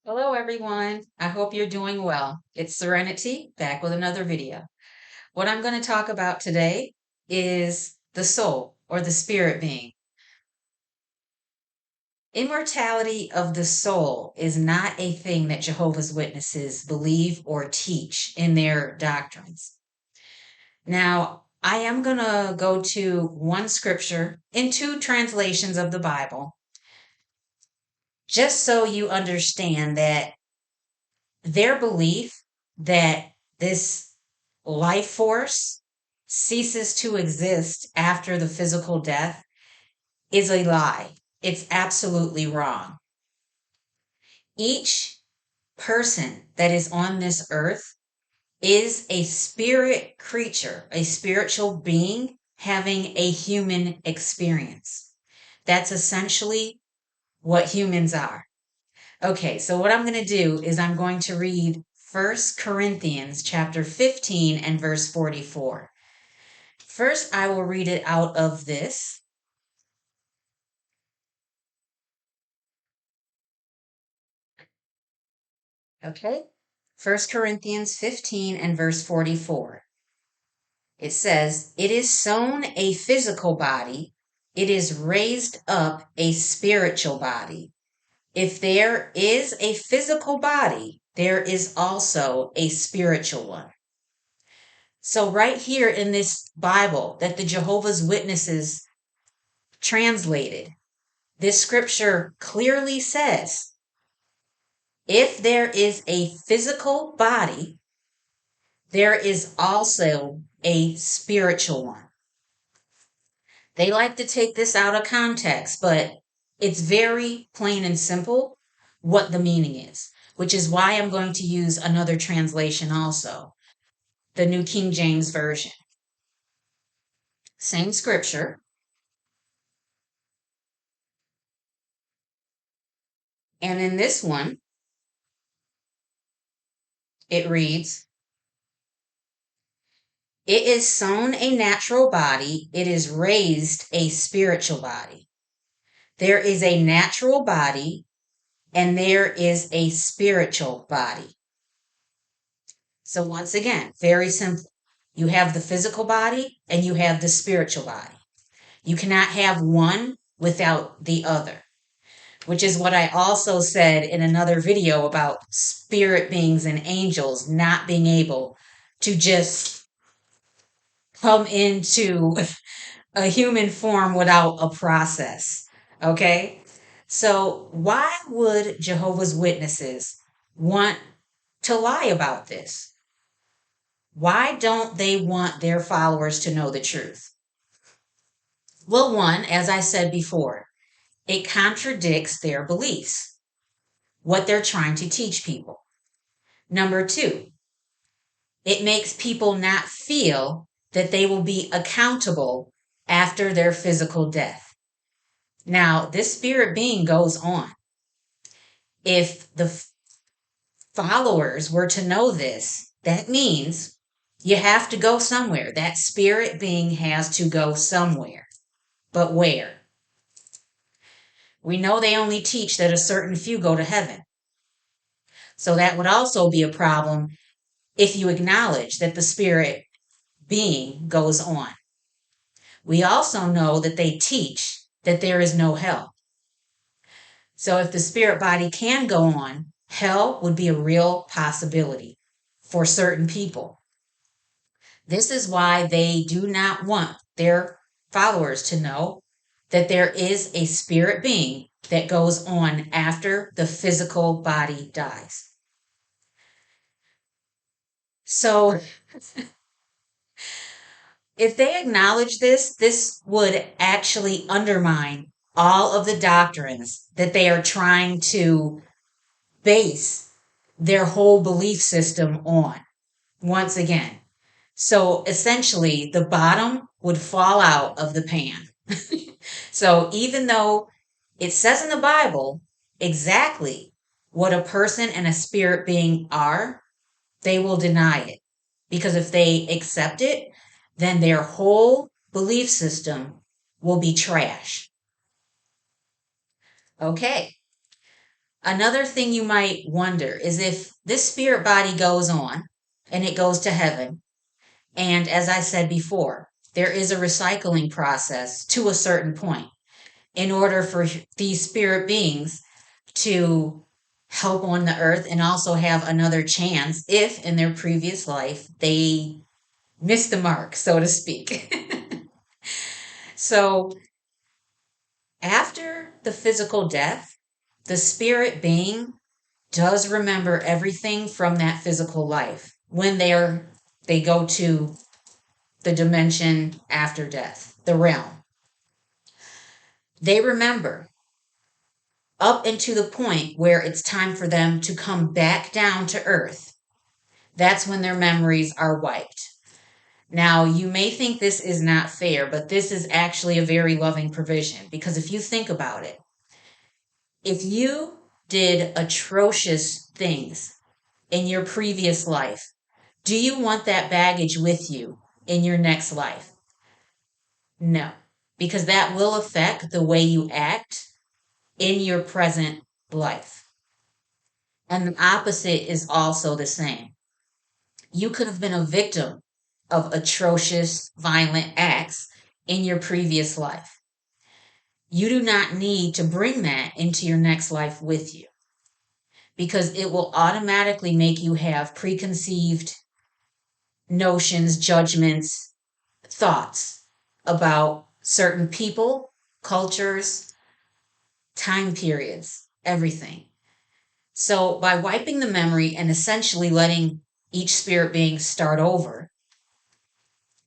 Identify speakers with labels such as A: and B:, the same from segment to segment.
A: Hello, everyone. I hope you're doing well. It's Serenity back with another video. What I'm going to talk about today is the soul or the spirit being. Immortality of the soul is not a thing that Jehovah's Witnesses believe or teach in their doctrines. Now, I am going to go to one scripture in two translations of the Bible, just so you understand that their belief that this life force ceases to exist after the physical death is a lie. It's absolutely wrong. Each person that is on this earth is a spirit creature, a spiritual being having a human experience. That's essentially what humans are. Okay, so what I'm going to do is I'm going to read 1 Corinthians chapter 15 and verse 44. First, I will read it out of this. Okay, 1 Corinthians 15 and verse 44. It says, "It is sown a physical body, it is raised up a spiritual body. If there is a physical body, there is also a spiritual one." So, right here in this Bible that the Jehovah's Witnesses translated, this scripture clearly says if there is a physical body, there is also a spiritual one. They like to take this out of context, but it's very plain and simple what the meaning is, which is why I'm going to use another translation also, the New King James Version. Same scripture. And in this one, it reads, "It is sown a natural body, it is raised a spiritual body. There is a natural body and there is a spiritual body." So, once again, very simple. You have the physical body and you have the spiritual body. You cannot have one without the other, which is what I also said in another video about spirit beings and angels not being able to just come into a human form without a process. Okay? So, why would Jehovah's Witnesses want to lie about this? Why don't they want their followers to know the truth? Well, one, as I said before, it contradicts their beliefs, what they're trying to teach people. Number two, it makes people not feel that they will be accountable after their physical death. Now, this spirit being goes on. If the followers were to know this, that means you have to go somewhere. That spirit being has to go somewhere. But where? We know they only teach that a certain few go to heaven. So that would also be a problem if you acknowledge that the spirit being goes on. We also know that they teach that there is no hell. So if the spirit body can go on, hell would be a real possibility for certain people. This is why they do not want their followers to know that there is a spirit being that goes on after the physical body dies. So if they acknowledge this, this would actually undermine all of the doctrines that they are trying to base their whole belief system on. Once again. So essentially, the bottom would fall out of the pan. So even though it says in the Bible exactly what a person and a spirit being are, they will deny it. Because if they accept it, then their whole belief system will be trash. Okay. Another thing you might wonder is if this spirit body goes on and it goes to heaven, and as I said before, there is a recycling process to a certain point in order for these spirit beings to help on the earth and also have another chance if in their previous life they missed the mark, so to speak. So after the physical death, the spirit being does remember everything from that physical life when they go to the dimension after death, the realm. They remember up into the point where it's time for them to come back down to earth. That's when their memories are wiped. Now, you may think this is not fair, but this is actually a very loving provision because if you think about it, if you did atrocious things in your previous life, do you want that baggage with you in your next life? No, because that will affect the way you act in your present life. And the opposite is also the same. You could have been a victim of atrocious, violent acts in your previous life. You do not need to bring that into your next life with you because it will automatically make you have preconceived notions, judgments, thoughts about certain people, cultures, time periods, everything. So, by wiping the memory and essentially letting each spirit being start over,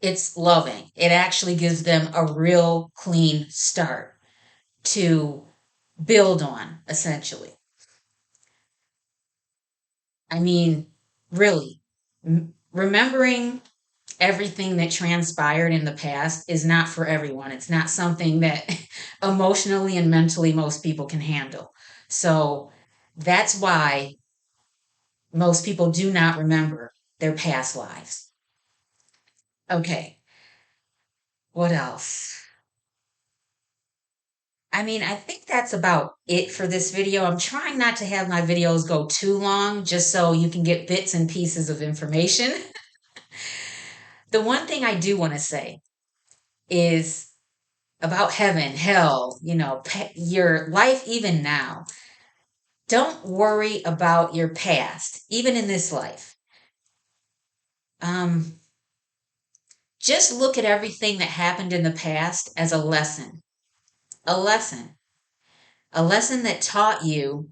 A: it's loving. It actually gives them a real clean start to build on, essentially. I mean, really, remembering everything that transpired in the past is not for everyone. It's not something that emotionally and mentally most people can handle. So that's why most people do not remember their past lives. Okay, what else? I mean, I think that's about it for this video. I'm trying not to have my videos go too long just so you can get bits and pieces of information. The one thing I do want to say is about heaven, hell, your life even now. Don't worry about your past, even in this life. Um, just look at everything that happened in the past as a lesson. A lesson. A lesson that taught you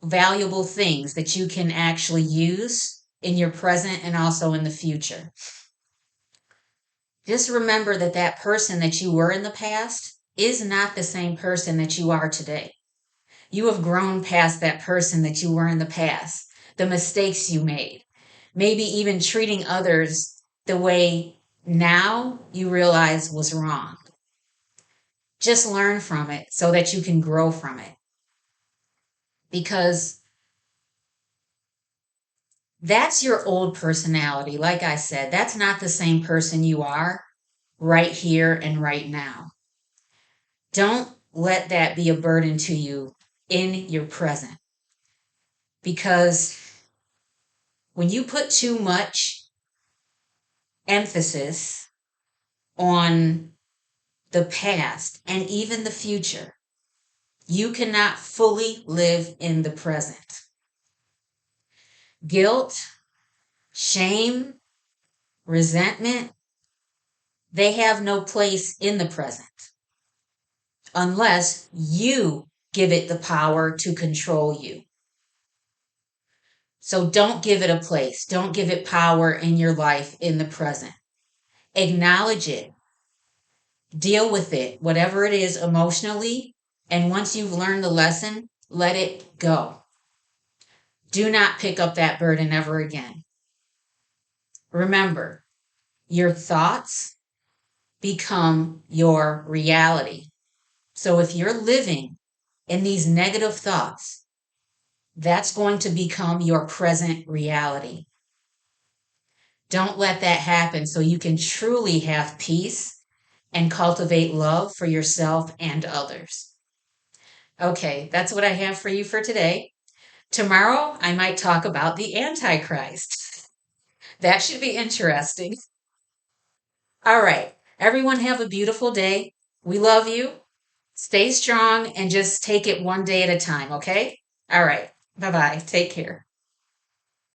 A: valuable things that you can actually use in your present and also in the future. Just remember that that person that you were in the past is not the same person that you are today. You have grown past that person that you were in the past, the mistakes you made, maybe even treating others the way now you realize was wrong. Just learn from it so that you can grow from it. Because that's your old personality. Like I said, that's not the same person you are right here and right now. Don't let that be a burden to you in your present. Because when you put too much emphasis on the past and even the future, you cannot fully live in the present. Guilt, shame, resentment, they have no place in the present unless you give it the power to control you. So don't give it a place. Don't give it power in your life in the present. Acknowledge it. Deal with it, whatever it is emotionally. And once you've learned the lesson, let it go. Do not pick up that burden ever again. Remember, your thoughts become your reality. So if you're living in these negative thoughts, that's going to become your present reality. Don't let that happen so you can truly have peace and cultivate love for yourself and others. Okay, that's what I have for you for today. Tomorrow, I might talk about the Antichrist. That should be interesting. All right. Everyone have a beautiful day. We love you. Stay strong and just take it one day at a time, okay? All right. Bye bye. Take care.